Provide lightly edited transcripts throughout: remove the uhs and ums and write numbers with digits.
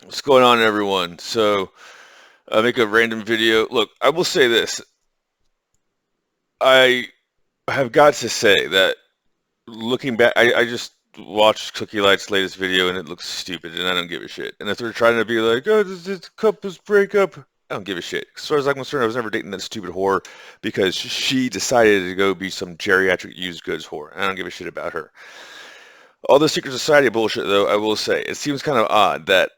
What's going on, everyone? So, I make a random video. Look, I will say this. I have got to say that looking back, I just watched Cookie Light's latest video and it looks stupid and I don't give a shit. And if they're trying to be like, oh, this couple's breakup, I don't give a shit. As far as I'm concerned, I was never dating that stupid whore because she decided to go be some geriatric used goods whore. And I don't give a shit about her. All the secret society bullshit, though, I will say, it seems kind of odd that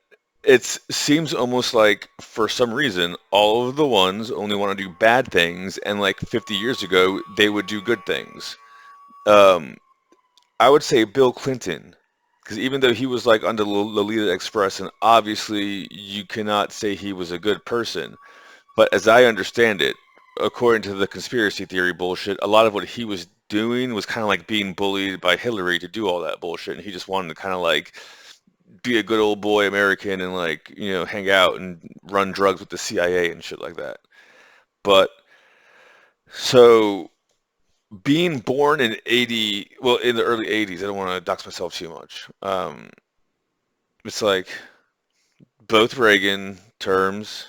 it seems almost like, for some reason, all of the ones only want to do bad things, and like 50 years ago, they would do good things. Um, I would say Bill Clinton, because even though he was like on the Lolita Express, and obviously you cannot say he was a good person, but as I understand it, according to the conspiracy theory bullshit, a lot of what he was doing was kind of like being bullied by Hillary to do all that bullshit, and he just wanted to kind of like be a good old boy American and like, hang out and run drugs with the CIA and shit like that. But so being born in 80, well, in the early 80s, I don't want to dox myself too much. It's like both Reagan terms,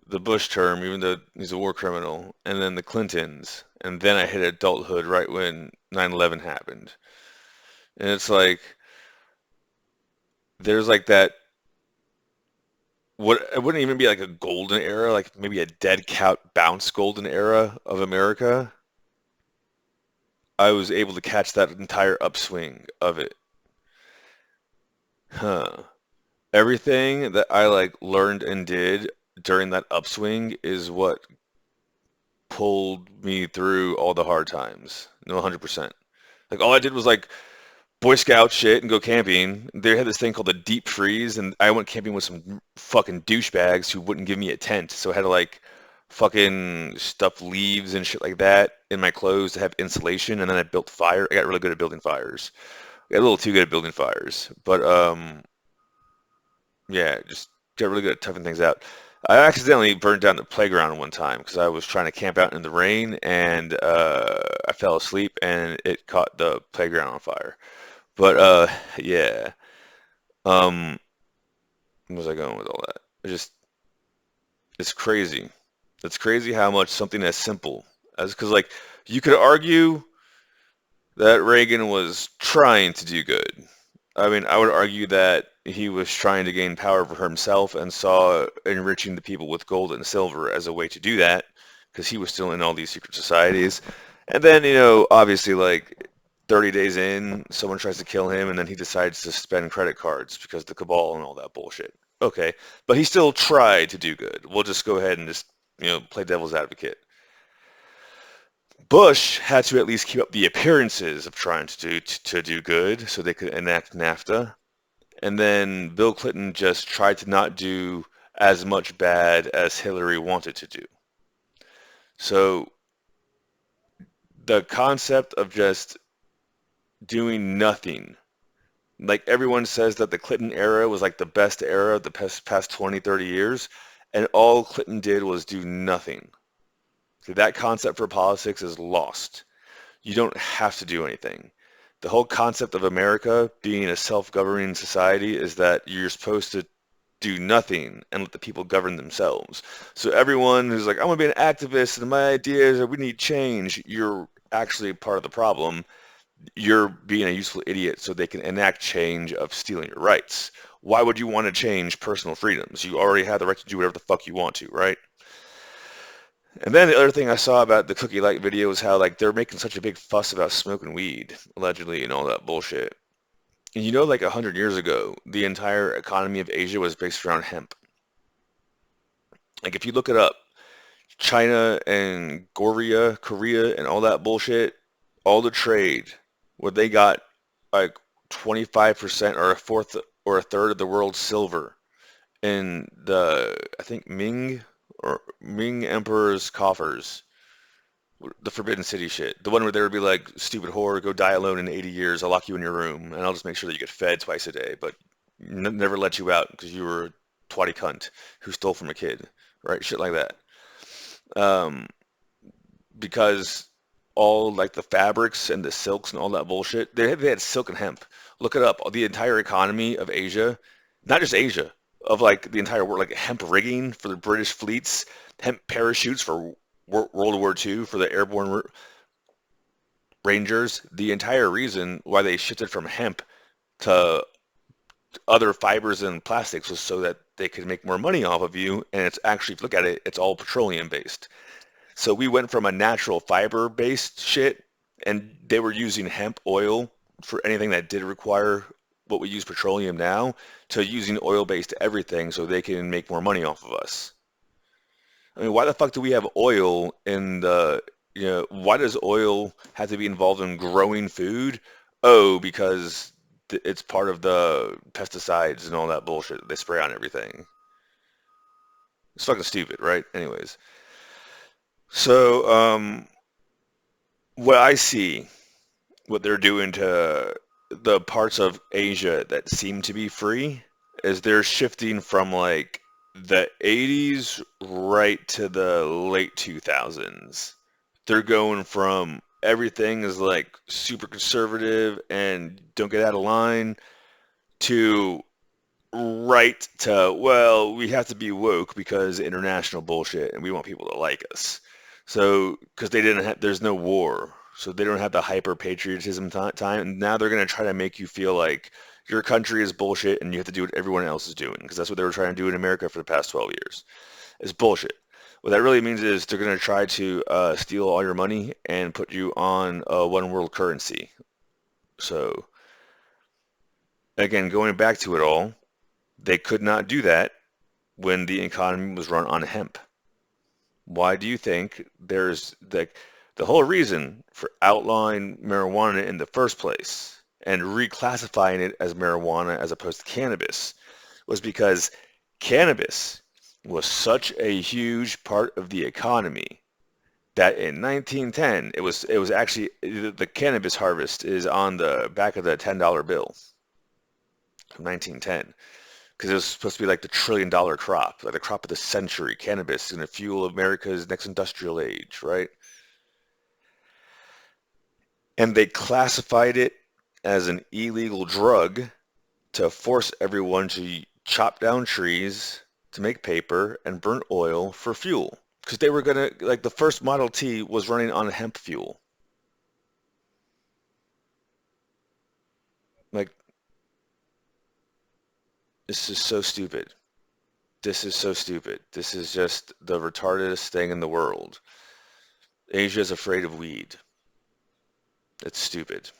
the Bush term, even though he's a war criminal, and then the Clintons. And then I hit adulthood right when 9/11 happened. And it's like, there's like that, what it wouldn't even be like a golden era, like maybe a dead cat bounce golden era of America. I was able to catch that entire upswing of it. Huh. Everything that I like learned and did during that upswing is what pulled me through all the hard times. No, 100%. Like all I did was like Boy Scout shit and go camping. They had this thing called the deep freeze, and I went camping with some fucking douchebags who wouldn't give me a tent, so I had to like fucking stuff leaves and shit like that in my clothes to have insulation, and then I built fire. I got really good at building fires. I got a little too good at building fires, but yeah, just got really good at toughing things out. I accidentally burned down the playground one time because I was trying to camp out in the rain, and I fell asleep and it caught the playground on fire. But yeah. Um, where was I going with all that? It's crazy. It's crazy how much something as simple as, because like you could argue that Reagan was trying to do good. I mean, I would argue that he was trying to gain power for himself and saw enriching the people with gold and silver as a way to do that, because he was still in all these secret societies. And then, obviously, like 30 days in, someone tries to kill him, and then he decides to spend credit cards because the cabal and all that bullshit. Okay, but he still tried to do good. We'll just go ahead and just, play devil's advocate. Bush had to at least keep up the appearances of trying to do good so they could enact NAFTA. And then Bill Clinton just tried to not do as much bad as Hillary wanted to do. So the concept of just doing nothing, like everyone says that the Clinton era was like the best era of the past 20, 30 years, and all Clinton did was do nothing. So that concept for politics is lost. You don't have to do anything. The whole concept of America being a self-governing society is that you're supposed to do nothing and let the people govern themselves. So everyone who's like, I want to be an activist and my ideas are we need change, you're actually part of the problem. You're being a useful idiot so they can enact change of stealing your rights. Why would you want to change personal freedoms? You already have the right to do whatever the fuck you want to, right? And then the other thing I saw about the Cookie Light video was how like they're making such a big fuss about smoking weed, allegedly, and all that bullshit. And like 100 years ago, the entire economy of Asia was based around hemp. Like if you look it up, China and Korea, and all that bullshit, all the trade, where they got like 25% or a fourth or a third of the world's silver in the, I think Ming Emperor's coffers, the Forbidden City shit. The one where there would be like, stupid whore, go die alone in 80 years. I'll lock you in your room, and I'll just make sure that you get fed twice a day, but never let you out because you were a twatty cunt who stole from a kid, right? Shit like that. Um, because all like the fabrics and the silks and all that bullshit, they had silk and hemp. Look it up. The entire economy of Asia, not just Asia, of like the entire world, like hemp rigging for the British fleets, hemp parachutes for World War II for the airborne Rangers. The entire reason why they shifted from hemp to other fibers and plastics was so that they could make more money off of you. And it's actually, if you look at it, it's all petroleum based. So we went from a natural fiber based shit, and they were using hemp oil for anything that did require what we use petroleum now, to using oil based everything so they can make more money off of us. I mean, why the fuck do we have oil in the, why does oil have to be involved in growing food? Oh, because it's part of the pesticides and all that bullshit that they spray on everything. It's fucking stupid, right? Anyways, so what I see, what they're doing to the parts of Asia that seem to be free, is they're shifting from like the 80s right to the late 2000s. They're going from everything is like super conservative and don't get out of line to right to, well, we have to be woke because international bullshit and we want people to like us. So, because they didn't have, there's no war. So they don't have the hyper patriotism time. And now they're going to try to make you feel like your country is bullshit and you have to do what everyone else is doing. Because that's what they were trying to do in America for the past 12 years. It's bullshit. What that really means is they're going to try to steal all your money and put you on a one world currency. So, again, going back to it all, they could not do that when the economy was run on hemp. Why do you think there's the whole reason for outlawing marijuana in the first place and reclassifying it as marijuana as opposed to cannabis was because cannabis was such a huge part of the economy that in 1910 it was actually the cannabis harvest is on the back of the $10 bill from 1910, because it was supposed to be like the $1 trillion crop, like the crop of the century. Cannabis is going to fuel America's next industrial age, right? And they classified it as an illegal drug to force everyone to chop down trees to make paper and burn oil for fuel. Because they were going to, like, the first Model T was running on hemp fuel. Like, this is so stupid. This is so stupid. This is just the retardedest thing in the world. Asia is afraid of weed. It's stupid.